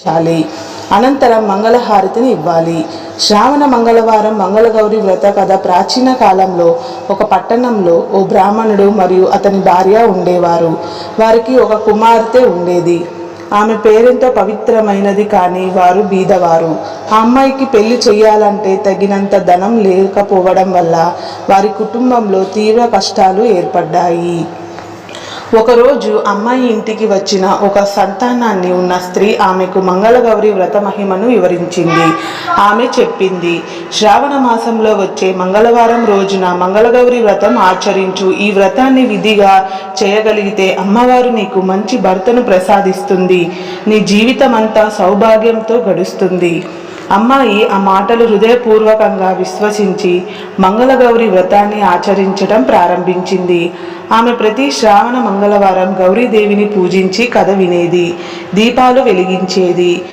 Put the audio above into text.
చాలి. అనంతరం మంగళహారతిని ఇవ్వాలి. శ్రావణ మంగళవారం మంగళగౌరి వ్రత కథ. ప్రాచీన కాలంలో ఒక పట్టణంలో ఓ బ్రాహ్మణుడు మరియు అతని భార్య ఉండేవారు. వారికి ఒక కుమార్తె ఉండేది. ఆమె పేరెంతో పవిత్రమైనది, కానీ వారు బీదవారు. ఆ అమ్మాయికి పెళ్లి చేయాలంటే తగినంత ధనం లేకపోవడం వల్ల వారి కుటుంబంలో తీవ్ర కష్టాలు ఏర్పడ్డాయి. ఒకరోజు అమ్మాయి ఇంటికి వచ్చిన ఒక సంతానాన్ని ఉన్న స్త్రీ ఆమెకు మంగళగౌరి వ్రత మహిమను వివరించింది. ఆమె చెప్పింది, శ్రావణ మాసంలో వచ్చే మంగళవారం రోజున మంగళగౌరి వ్రతం ఆచరించు. ఈ వ్రతాన్ని విధిగా చేయగలిగితే అమ్మవారు నీకు మంచి భర్తను ప్రసాదిస్తుంది. నీ జీవితమంతా సౌభాగ్యంతో గడుస్తుంది. అమ్మాయి ఆ మాటలు హృదయపూర్వకంగా విశ్వసించి మంగళగౌరి వ్రతాన్ని ఆచరించడం ప్రారంభించింది. ఆమె ప్రతి శ్రావణ మంగళవారం గౌరీదేవిని పూజించి కథ వినేది, దీపాలు వెలిగించేది.